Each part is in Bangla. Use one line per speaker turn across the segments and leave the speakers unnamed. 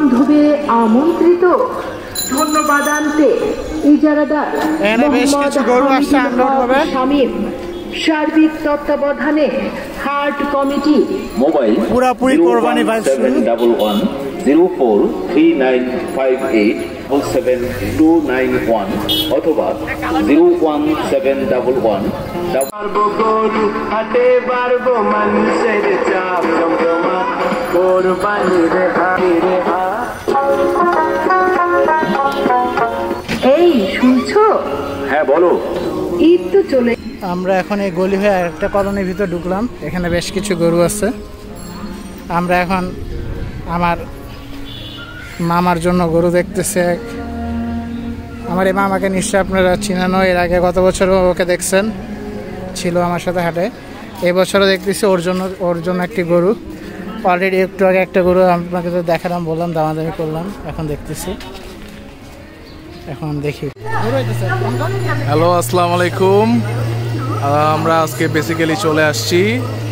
বান্ধবে আমন্ত্রিত ধন্যবাদ আনতে ইজারাদার শামীম সার্বিক তত্ত্বাবধানে হাট কমিটি
মোবাইল পুরাপুরি কোরবানি 711043958 অথবা 01711
হাটে পারবো মানুষের চাপ কোরবানির
এই শুনছো?
হ্যাঁ বলো।
ঈদ তো চলে।
আমরা এখন এই গলি হয়ে একটা কলোনির ভিতর ঢুকলাম। এখানে বেশ কিছু গরু আছে। আমরা এখন আমার মামার জন্য গরু দেখতেছে। আমার এই মামাকে নিশ্চয়ই আপনারা চিনানো, এর আগে গত বছরও ওকে দেখছেন, ছিল আমার সাথে হাটে। এবছরও দেখতেছি ওর জন্য একটি গরু। অলরেডি একটু আগে একটা গরু আপনাকে তো দেখালাম, বললাম দামাদামি করলাম, এখন দেখতেছি। এখন দেখি।
হ্যালো, আসসালামু আলাইকুম। আমরা আজকে বেসিক্যালি চলে আসছি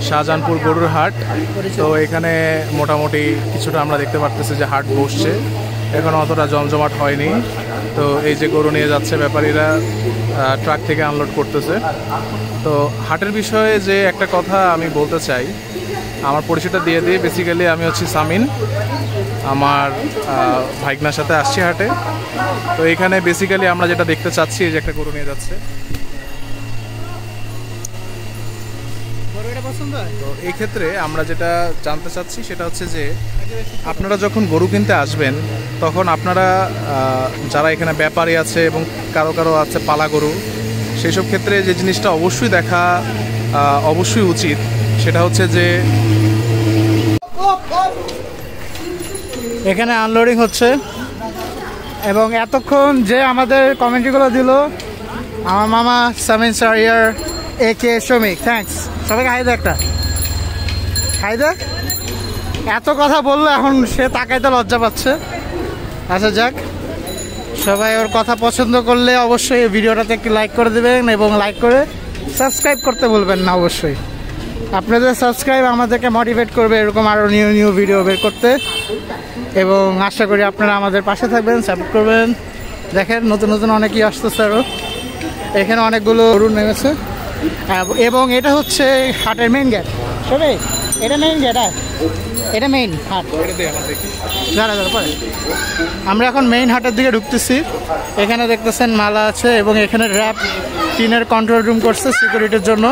শাহজাহানপুর গরুর হাট। তো এখানে মোটামুটি কিছুটা আমরা দেখতে পারতেছি যে হাট বসছে, এখন অতটা জমজমাট হয়নি। তো এই যে গরু নিয়ে যাচ্ছে ব্যাপারীরা, ট্রাক থেকে আনলোড করতেছে। তো হাটের বিষয়ে যে একটা কথা আমি বলতে চাই, আমার পরিচয়টা দিয়ে দিই। বেসিক্যালি আমি হচ্ছি সামিন, আমার ভাইগনার সাথে আসছি হাটে। তো এখানে বেসিক্যালি আমরা যেটা দেখতে চাচ্ছি যে একটা গরু নিয়ে যাচ্ছে। তো এই ক্ষেত্রে আমরা যেটা জানতে চাচ্ছি সেটা হচ্ছে যে আপনারা যখন গরু কিনতে আসবেন তখন আপনারা যারা এখানে ব্যাপারী আছে এবং কারো কারো আছে পালা গরু, সেই সব ক্ষেত্রে যে জিনিসটা অবশ্যই দেখা অবশ্যই উচিত সেটা হচ্ছে যে
এখানে আনলোডিং হচ্ছে। এবং এতক্ষণ যে আমাদের কমেন্টগুলো দিল আমার মামা সামিন সারিয়ার একে শ্রমিক, থ্যাঙ্কস। সবাইকে হাই দে, একটা হাই দে। এত কথা বললো, এখন সে তাকাইতে লজ্জা পাচ্ছে। আচ্ছা যাক, সবাই ওর কথা পছন্দ করলে অবশ্যই এই ভিডিওটাতে একটু লাইক করে দেবেন এবং লাইক করে সাবস্ক্রাইব করতে ভুলবেন না। অবশ্যই আপনাদের সাবস্ক্রাইব আমাদেরকে মোটিভেট করবে এরকম আরও নিউ ভিডিও বের করতে, এবং আশা করি আপনারা আমাদের পাশে থাকবেন, সাপোর্ট করবেন। দেখেন নতুন নতুন অনেকেই আসতেছে, আরও এখানে অনেকগুলো গরু নেমেছে। এবং এটা হচ্ছে হাটের মেইন গেট। সবাই এটা মেইন গেট, এটা মেইন হাট। পরে আমরা এখন মেইন হাটের দিকে ঢুকতেছি। এখানে দেখতেছেন মালা আছে, এবং এখানে র্যাপ টিনের কন্ট্রোল রুম করছে সিকিউরিটির জন্য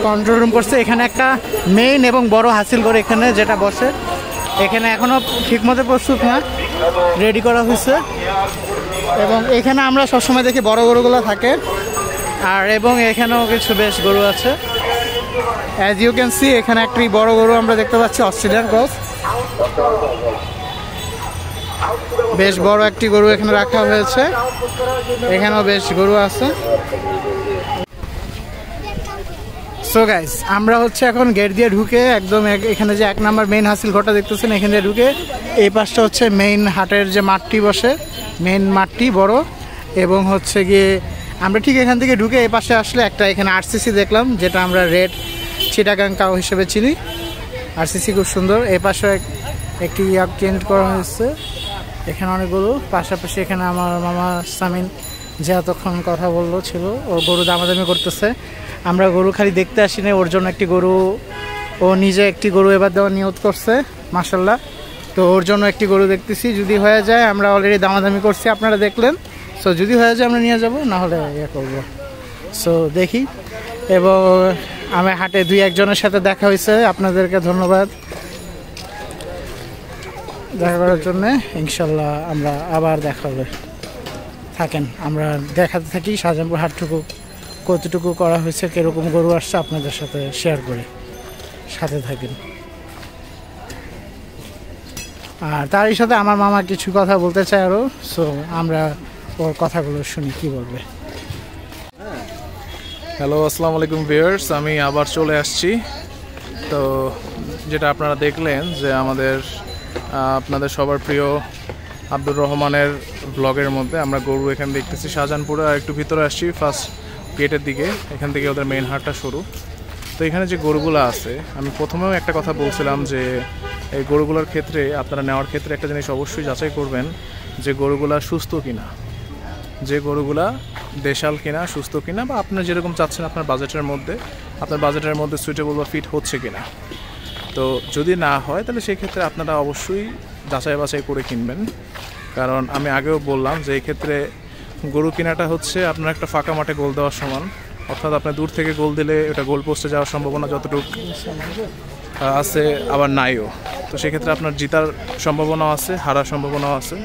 কন্ট্রোল রুম করছে। এখানে একটা মেইন এবং বড় হাসিল করে এখানে যেটা বসে, এখানে এখনও ঠিকমতো প্রস্তুত না, রেডি করা হয়েছে। এবং এখানে আমরা সবসময় দেখি বড় গরুগুলো থাকে, আর এবং এখানেও কিছু বেশ গরু আছে। অ্যাজ ইউ ক্যান সি এখানে একটি বড় গরু আমরা দেখতে পাচ্ছি, অস্ট্রেলিয়ান ক্রস। বেশ বড় একটি গরু এখানে রাখা হয়েছে। এখানেও বেশ গরু আছে। সো গাইস, আমরা হচ্ছে এখন গেট দিয়ে ঢুকে একদম এখানে যে 1 নাম্বার মেইন হাসিল ঘরটা দেখতেছেন, এখান দিয়ে ঢুকে এই পাশটা হচ্ছে মেইন হাটের যে মাঠটি বসে, মেইন মাঠটি বড়। এবং হচ্ছে গিয়ে আমরা ঠিক এখান থেকে ঢুকে এই পাশে আসলে একটা এখানে আরসিসি দেখলাম, যেটা আমরা রেড চিটাগাং কাউ হিসেবে চিনি। আরসিসি খুব সুন্দর। এই পাশে একটি চেঞ্জ করা হয়েছে। এখানে অনেকগুলো পাশাপাশি এখানে আমার মামা সামিন যে এতক্ষণ কথা বললো ছিল, ও গরু দামাদামি করতেছে। আমরা গরু খালি দেখতে আসিনি, ওর জন্য একটি গরু, ও নিজে একটি গরু এবার দেওয়ার নিয়ত করছে মাশাল্লাহ। তো ওর জন্য একটি গরু দেখতেছি, যদি হয়ে যায় আমরা অলরেডি দামাদামি করছি, আপনারা দেখলেন। সো যদি হয়ে যায় আমরা নিয়ে যাব, না হলে ইয়ে করবো। সো দেখি। এবং আমি হাটে 2-1 জনের সাথে দেখা হয়েছে, আপনাদেরকে ধন্যবাদ দেখা করার জন্যে। ইনশাল্লাহ আমরা আবার দেখা হবে। থাকেন, আমরা দেখাতে থাকি শাহজাহানপুর হাটটুকু কতটুকু করা হয়েছে, কীরকম গরু আসছে আপনাদের সাথে শেয়ার করে, সাথে থাকেন। আর তারই সাথে আমার মামা কিছু কথা বলতে চায় আরও। সো আমরা ওর কথাগুলো শুনি, কি বলবে।
হ্যালো, আসসালামু আলাইকুম ভিউয়ার্স। আমি আবার চলে আসছি। তো যেটা আপনারা দেখলেন যে আপনাদের সবার প্রিয় আব্দুর রহমানের ব্লগের মধ্যে আমরা গরু এখানে দেখতেছি শাহজাহানপুরে। আর একটু ভিতরে আসছি, ফার্স্ট গেটের দিকে, এখান থেকে ওদের মেইন হাটটা শুরু। তো এখানে যে গরুগুলো আছে, আমি প্রথমেও একটা কথা বলছিলাম যে এই গরুগুলোর ক্ষেত্রে আপনারা নেওয়ার ক্ষেত্রে একটা জিনিস অবশ্যই যাচাই করবেন যে গরুগুলা সুস্থ কিনা, যে গরুগুলা দেশাল কিনা, সুস্থ কিনা, বা আপনার যেরকম চাচ্ছেন আপনার বাজেটের মধ্যে সুইটেবল বা ফিট হচ্ছে কিনা। তো যদি না হয় তাহলে সেই ক্ষেত্রে আপনারা অবশ্যই যাচাই বাছাই করে কিনবেন। কারণ আমি আগেও বললাম যে এই ক্ষেত্রে গরু কেনাটা হচ্ছে আপনার একটা ফাঁকা মাঠে গোল দেওয়ার সমান। অর্থাৎ আপনি দূর থেকে গোল দিলে ওটা গোল পোস্টে যাওয়ার সম্ভাবনা যতটুকু আছে আবার নাইও। তো সেক্ষেত্রে আপনার জিতার সম্ভাবনাও আছে, হারার সম্ভাবনাও আছে।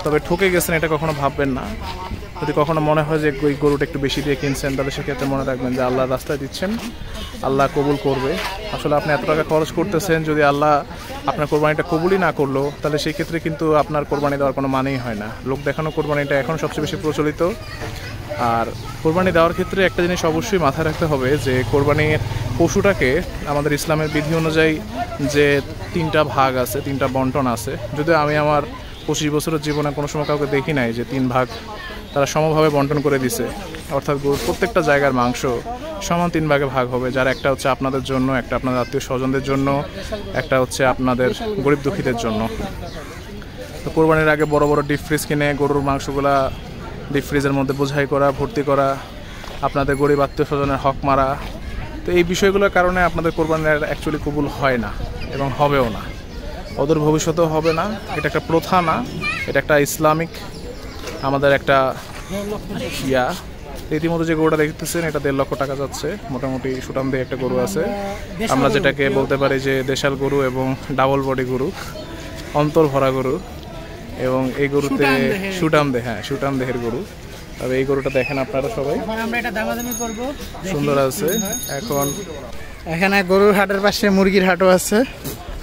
তবে ঠকে গেছেন এটা কখনো ভাববেন না। যদি কখনো মনে হয় যে ওই গরুটা একটু বেশি দিয়ে কিনছেন, তাহলে সেক্ষেত্রে মনে রাখবেন যে আল্লাহর রাস্তায় দিচ্ছেন, আল্লাহ কবুল করবে। আসলে আপনি এত টাকা খরচ করতেছেন, যদি আল্লাহ আপনার কোরবানিটা কবুলই না করলো, তাহলে সেই ক্ষেত্রে কিন্তু আপনার কোরবানি দেওয়ার কোনো মানেই হয় না। লোক দেখানো কোরবানিটা এখন সবচেয়ে বেশি প্রচলিত। আর কোরবানি দেওয়ার ক্ষেত্রে একটা জিনিস অবশ্যই মাথায় রাখতে হবে যে কোরবানির পশুটাকে আমাদের ইসলামের বিধি অনুযায়ী যে 3টা ভাগ আছে, 3টা বন্টন আছে। যদিও আমি আমার 25 বছরের জীবনে কোনো সময় কাউকে দেখি নাই যে 3 ভাগ তারা সমভাবে বন্টন করে দিছে। অর্থাৎ প্রত্যেকটা জায়গার মাংস সমান 3 ভাগে ভাগ হবে, যার একটা হচ্ছে আপনাদের জন্য, একটা আপনাদের আত্মীয় স্বজনদের জন্য, একটা হচ্ছে আপনাদের গরিব দুঃখীদের জন্য। তো কোরবানির আগে বড় বড় ডিপ ফ্রিজ কিনে গরুর মাংসগুলা ডিপ ফ্রিজের মধ্যে বোঝাই করা, ভর্তি করা, আপনাদের গরিব আত্মীয় স্বজনের হক মারা। তো এই বিষয়গুলোর কারণে আপনাদের কোরবানির অ্যাকচুয়ালি কবুল হয় না এবং হবেও না, অদূর ভবিষ্যতেও হবে না। এটা একটা প্রথা না, এটা একটা ইসলামিক আমাদের একটা ইতিমধ্যে যে গরুটা দেখতেছেন এটা 1.5 লক্ষ টাকা যাচ্ছে। মোটামুটি সুটাম দিয়ে একটা গরু আছে, আমরা যেটাকে বলতে পারি যে দেশাল গরু এবং ডাবল বডি গরু, অন্তর ভরা গরু। এবং এই গরুতে সুটাম দেহের গরু। তবে এই গরুটা দেখেন আপনারা সবাই, সুন্দর আছে। এখন
এখানে গরুর হাটের পাশে মুরগির হাটও আছে,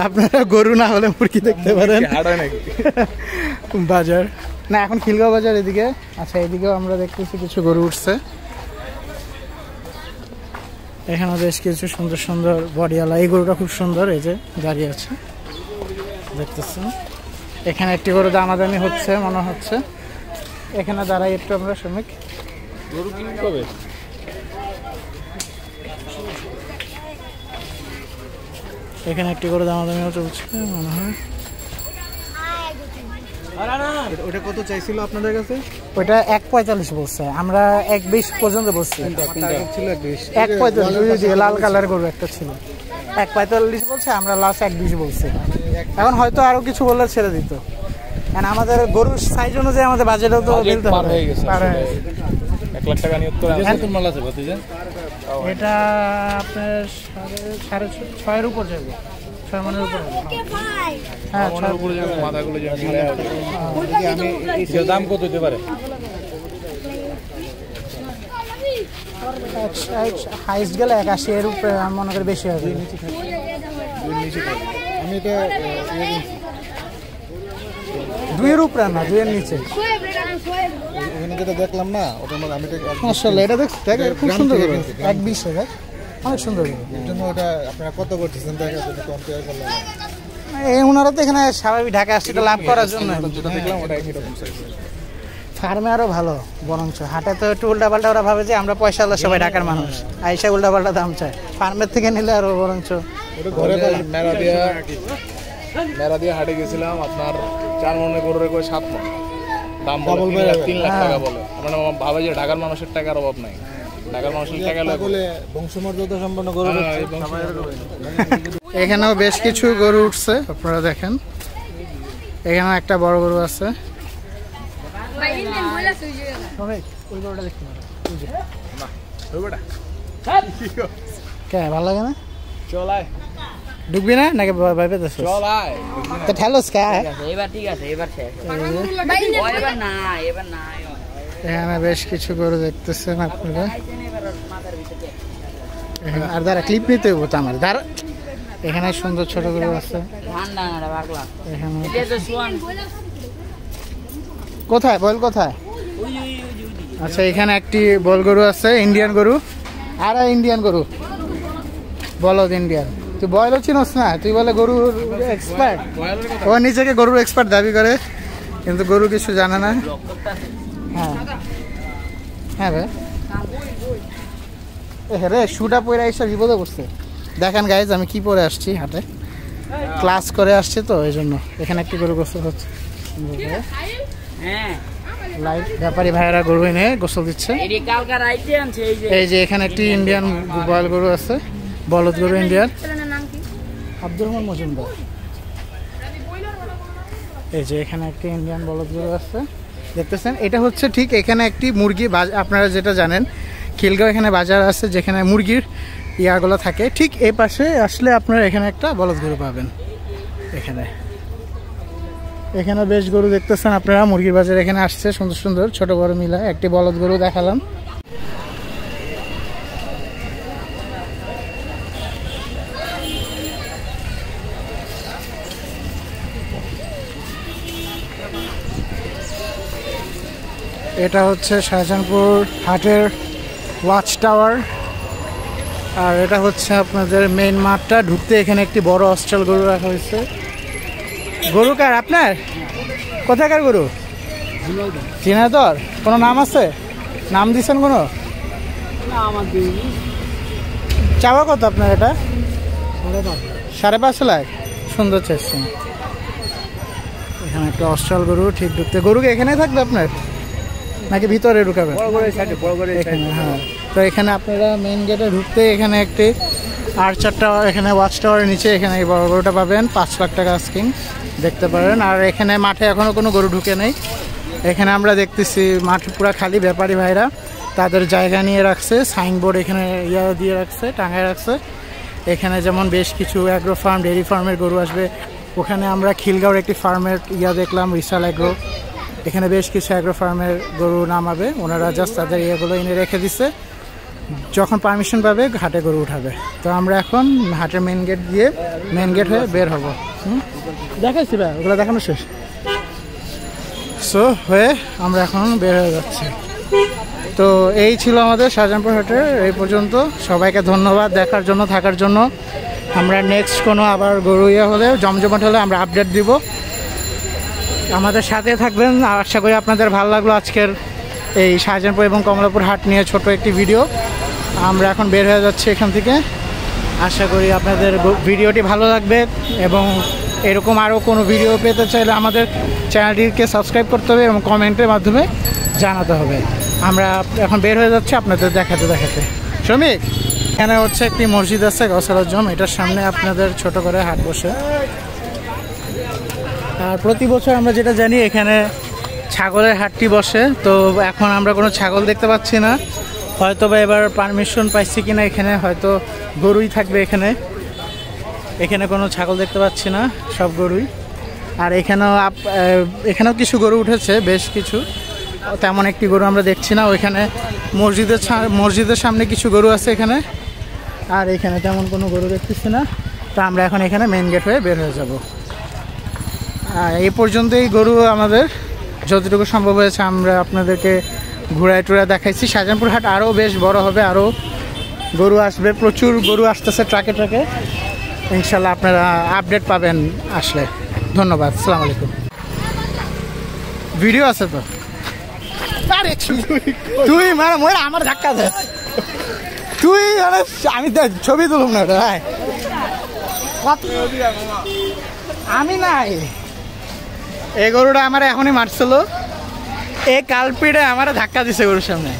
আপনারা গরু না হলে মুরগি দেখতে পারেন। বাজার না, এখন খিলগাঁও বাজার এদিকে। আচ্ছা, এদিকেও আমরা দেখতেছি কিছু গরু উঠছে। এখানে বেশ কিছু সুন্দর সুন্দর বডিওয়ালা। এই গরুটা খুব সুন্দর, এই যে দাঁড়িয়ে আছে দেখতেছেন। এখানে একটি গরু দামাদামি হচ্ছে মনে হচ্ছে। এখানে দাঁড়াই একটু আমরা শ্রমিক
গরু কিনতে হবে।
এখানে একটি গরু দামাদামিও চলছে মনে হয়।
ওটা কত চাইছিল আপনাদের কাছে?
ওইটা 1.45 বলছে, আমরা 1.20 পর্যন্ত বলছি। 1.45 লাল কালার গরু একটা ছিল, 1.45 বলছে, আমরা লাস্ট 1.20 বলছি। এখন হয়তো আরো কিছু বললে ছেড়ে দিত, কারণ আমাদের গরুর সাইজ অনুযায়ী আমাদের বাজেটও তো দিতে হবে।
1 লাখ টাকা নিয়ে উত্তর আছে মাল আছে ভাতিজা।
এটা আপনার 6.5 উপর যাবে, 6 মনের উপর হবে। হ্যাঁ, 6 উপর যাবে।
মাথাগুলো যে মিলে আমি এই দাম কত হতে পারে?
হাইস্ট গেলে 81 এর উপরে মনে করে বেশি হবে।
আমি এটা
2 এর উপরে না, 2 এর নিচে।
এখানে যেটা দেখলাম না, ওটার মধ্যে আমি
মাশাআল্লাহ, এটা দেখ খুব সুন্দর, 1.20 হাজার, অনেক সুন্দর।
এর জন্য ওটা আপনারা কত করতেছেন দেখা যাচ্ছে কম্পেয়ার করলাম।
এই ওনারা তো এখানে স্বাভাবিক ঢাকা আসছে লাভ করার জন্য।
যেটা দেখলাম ওটা একই রকম সাইজ।
ফার্মে আরো ভালো বরঞ্চ, হাটে তো একটু উল্টাপাল্টা ওরা ভাবে যে আমরা পয়সা আল্লাহ সবাই ঢাকার মানুষ, আইসা উল্টাপাল্টা দাম চায়। ফার্মের থেকে নিলে আরো বরঞ্চ।
ঘরে মেরা দিয়ে হাটে গেছিলাম, আপনার 4 মনের গরুরে করে 7 মন দাম বলে 3 লাখ টাকা বলে। আপনারা ভাবে যে ঢাকার মানুষের টাকার অভাব নাই, ঢাকার মানুষের টাকা বলে বংশমর্যাদা সম্পন্ন গরু।
এখানেও বেশ কিছু গরু উঠছে, আপনারা দেখেন। এখানে একটা বড় গরু আছে। ভালো লাগে না?
চলায়
ঢুকবি না নাকি ভাই পেতে?
চলায়
তো ঠেলোস কে?
এবার ঠিক আছে, এবার শেষ। এবার না, এবার না।
এখানে বেশ কিছু গরু দেখতেছেন আপনারা। আর দাঁড়া, ক্লিপ নিতে হবো তো আমার, দাঁড়া। এখানে সুন্দর ছোট গরু আছে। এখানে কোথায় বল, কোথায়? আচ্ছা, এখানে একটি বল গরু আছে, ইন্ডিয়ান গরু। আর ইন্ডিয়ান গরু, বলদ ইন্ডিয়ান। তুই বয়লও চিনোস না? তুই বলে গরুর এক্সপার্ট। ও নিজেকে গরুর এক্সপার্ট দাবি করে, কিন্তু গরু কিছু জানে না। হ্যাঁ হ্যাঁ ভাই, রে শুটা পরে এসে বিপদে পড়ছে। দেখেন গাইজ আমি কি পরে আসছি, হাটে ক্লাস করে আসছি তো এই জন্য। এখানে একটি গরু গোসল হচ্ছে, লাইট ব্যাপারী ভাইয়েরা গরু এনে গোসল দিচ্ছে। এই যে এখানে একটি ইন্ডিয়ান বয়েল গরু আছে, বলদ গরু ইন্ডিয়ান, আব্দুর রহমান মজুমদার। এই যে এখানে একটি ইন্ডিয়ান বলদ গরু আছে দেখতেছেন। এটা হচ্ছে ঠিক এখানে একটি মুরগি, আপনারা যেটা জানেন খিলগাঁও এখানে বাজার আছে যেখানে মুরগির ইয়াগুলো থাকে, ঠিক এই পাশে আসলে আপনারা এখানে একটা বলদ গরু পাবেন। এখানে বেশ গরু দেখতেছেন আপনারা, মুরগির বাজার এখানে আসছে সুন্দর সুন্দর ছোট বড় মিলা। একটি বলদ গরু দেখালাম। এটা হচ্ছে শাহজাহানপুর হাটের ওয়াচ টাওয়ার, আর এটা হচ্ছে আপনাদের মেইন মাঠটা। ঢুকতে এখানে একটি বড় অস্ট্রাল গরু রাখা হয়েছে। গরু কার আপনার? কোথাকার গরু? ঝিনাইদহ। কোনো নাম আছে? নাম দিচ্ছেন কোনো? চাওয়া কত আপনার এটা? 5.5 লাখ। সুন্দর চাইছেন। এখানে একটা অস্ট্রাল গরু ঠিক ঢুকতে। গরুকে এখানে থাকবে আপনার নাকি ভিতরে ঢুকাবে? হ্যাঁ, তো এখানে আপনারা মেইন গেটে ঢুকতে এখানে একটি আর্চার টাওয়ার, এখানে ওয়াচ টাওয়ারের নিচে এখানে এই বড় গরুটা পাবেন। 5 লাখ টাকা আস্কিং, দেখতে পারেন। আর এখানে মাঠে এখনও কোনো গরু ঢুকে নেই। এখানে আমরা দেখতেছি মাঠ পুরো খালি, ব্যাপারী ভাইরা তাদের জায়গা নিয়ে রাখছে, সাইনবোর্ড এখানে ইয়া দিয়ে রাখছে, টাঙায় রাখছে। এখানে যেমন বেশ কিছু অ্যাগ্রো ফার্ম, ডেয়ারি ফার্মের গরু আসবে। ওখানে আমরা খিলগাঁওর একটি ফার্মের ইয়া দেখলাম, বিশাল অ্যাগ্রো। এখানে বেশ কিছু অ্যাগ্রো ফার্মের গরু নামাবে, ওনারা জাস্ট তাদের ইয়েগুলো এনে রেখে দিচ্ছে, যখন পারমিশন পাবে হাটে গরু উঠাবে। তো আমরা এখন হাটের মেন গেট দিয়ে মেন গেট হয়ে বের হব। দেখাইছি ভাই, ওগুলো দেখানো শেষ। সো হয়ে আমরা এখন বের হয়ে যাচ্ছি। তো এই ছিল আমাদের শাহজাহানপুর হাটের এই পর্যন্ত। সবাইকে ধন্যবাদ দেখার জন্য, থাকার জন্য। আমরা নেক্সট কোনো আবার গরু ইয়ে হলে, জমজমাট হলে আমরা আপডেট দিব। আমাদের সাথে থাকবেন। আশা করি আপনাদের ভালো লাগলো আজকের এই শাহজাহানপুর এবং কমলাপুর হাট নিয়ে ছোট একটি ভিডিও। আমরা এখন বের হয়ে যাচ্ছি এখান থেকে। আশা করি আপনাদের ভিডিওটি ভালো লাগবে, এবং এরকম আরও কোনো ভিডিও পেতে চাইলে আমাদের চ্যানেলটিকে সাবস্ক্রাইব করতে হবে এবং কমেন্টের মাধ্যমে জানাতে হবে। আমরা এখন বের হয়ে যাচ্ছি আপনাদের দেখাতে দেখাতে। শ্রমিক, এখানে হচ্ছে একটি মসজিদ আছে গসরাজম, এটার সামনে আপনাদের ছোট করে হাট বসে। আর প্রতি বছর আমরা যেটা জানি এখানে ছাগলের হাটটি বসে। তো এখন আমরা কোনো ছাগল দেখতে পাচ্ছি না, হয়তো বা এবার পারমিশন পাইছি কিনা, এখানে হয়তো গরুই থাকবে। এখানে কোনো ছাগল দেখতে পাচ্ছি না, সব গরুই। আর এখানেও কিছু গরু উঠেছে, বেশ কিছু। তেমন একটি গরু আমরা দেখছি না। ওইখানে মসজিদের সামনে কিছু গরু আছে এখানে, আর এখানে তেমন কোনো গরু দেখতেছি না। তো আমরা এখন এখানে মেন গেট হয়ে বের হয়ে যাব। এই পর্যন্তই গরু আমাদের যতটুকু সম্ভব হয়েছে আমরা আপনাদেরকে ঘোরায় টোরায় দেখাইছি। শাহজাহানপুর হাট আরও বেশ বড় হবে, আরও গরু আসবে, প্রচুর গরু আসতেছে ট্রাকে ট্রাকে। ইনশাল্লাহ আপনারা আপডেট পাবেন আসলে। ধন্যবাদ, আসসালামু আলাইকুম। ভিডিও আছে তো? তুই মানে আমার ধাক্কা দে, তুই আমি ছবি তুলুম না ভাই, আমি নাই। এই গরুটা আমার এখনই মারছিল, এই কালপিটে আমার ধাক্কা দিছে গরুর সামনে।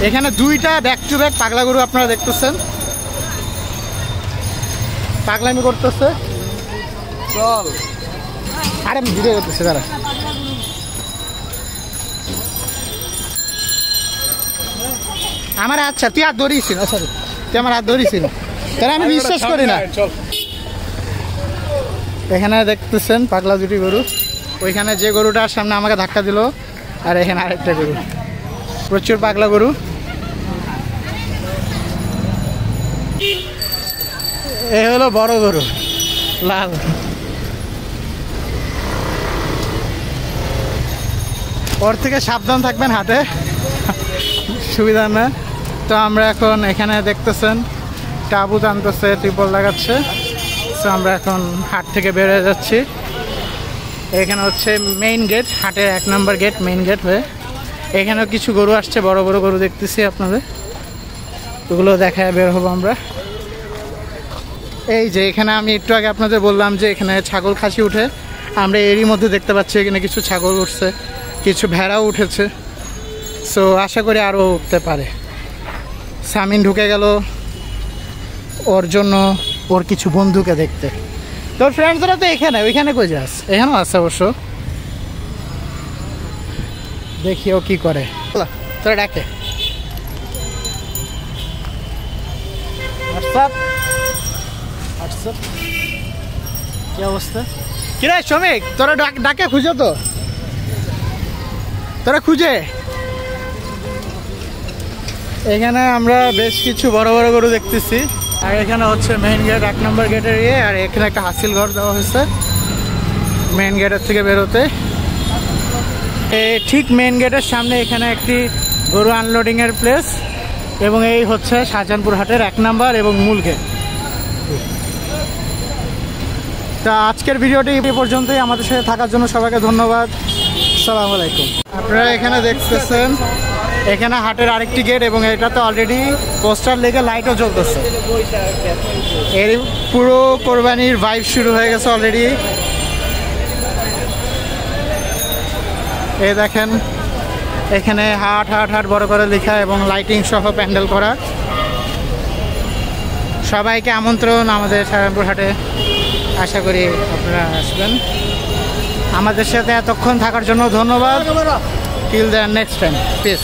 এখানে দুইটা ব্যাক টু ব্যাক পাগলা গরু আপনারা দেখতেছেন, পাগলামি করতেছে। চল, আরে ভিডিও করতেছে তারা। আমার আচ্ছা তুই হাত ধরিস না, সরি তুই আমার হাত ধরিস না, তাহলে আমি বিশ্বাস করি না। এখানে দেখতেছেন পাগলা দুটি গরু। ওইখানে যে গরুটার সামনে আমাকে ধাক্কা দিল, আর এখানে আরেকটা গরু, প্রচুর পাগলা গরু। এ হলো বড় গরু, লাল। ওর থেকে সাবধান থাকবেন হাটে, সুবিধা না। তো আমরা এখন এখানে দেখতেছেন তাবুত আনতেছে, ত্রিপল লাগাচ্ছে। তো আমরা এখন হাট থেকে বের হয়ে যাচ্ছি। এখানে হচ্ছে মেইন গেট, হাটের 1 নম্বর গেট, মেইন গেট হয়ে এখানেও কিছু গরু আসছে, বড় বড় গরু দেখতেছি আপনাদের, ওগুলো দেখায় বের হবো আমরা। এই যে এখানে আমি একটু আগে আপনাদের বললাম যে এখানে ছাগল খাসি উঠে, আমরা এরই মধ্যে দেখতে পাচ্ছি এখানে কিছু ছাগল উঠছে, কিছু ভেড়াও উঠেছে। সো আশা করি আরও উঠতে পারে। সামিন ঢুকে গেল ওর জন্য ওর কিছু বন্ধুকে দেখতে। তোর ফ্রেন্ডসরা তো এখানে, ওইখানে কই যাস? এখানেও আছে অবশ্য, দেখি ও কি করে। তোরা ডাকে হোয়াটসঅ্যাপ হোয়াটসঅ্যাপ, কি অবস্থা? কিরে শ্রমিক, তোরা ডাকে খুঁজো তো, তোরা খুঁজে। এখানে আমরা বেশ কিছু বড় বড় গরু দেখতেছি, আর এখানে হচ্ছে মেইন গেট, 1 নম্বর গেটের ইয়ে, আর এখানে একটা হাসিল ঘর দেওয়া হয়েছে মেইন গেটের থেকে বেরোতে। ঠিক মেইন গেটের সামনে এখানে একটি গরু আনলোডিংয়ের প্লেস, এবং এই হচ্ছে শাহজাহানপুর হাটের 1 নম্বর এবং মূল গেট। তা আজকের ভিডিওটি এই পর্যন্তই। আমাদের সাথে থাকার জন্য সবাইকে ধন্যবাদ। আসসালামু আলাইকুম। আপনারা এখানে দেখতেছেন এখানে হাটের আরেকটি গেট, এবং এটাতে অলরেডি পোস্টার লেগে লাইটও জ্বলতেছে। এর পুরো কোরবানির ভাইব শুরু হয়ে গেছে অলরেডি। এই দেখেন এখানে হাট হাট হাট বড় করে লেখা এবং লাইটিং সহ প্যান্ডেল করা। সবাইকে আমন্ত্রণ আমাদের শাহজাহানপুর হাটে, আশা করি আপনারা আসবেন। আমাদের সাথে এতক্ষণ থাকার জন্য ধন্যবাদ। Till the next time, piece.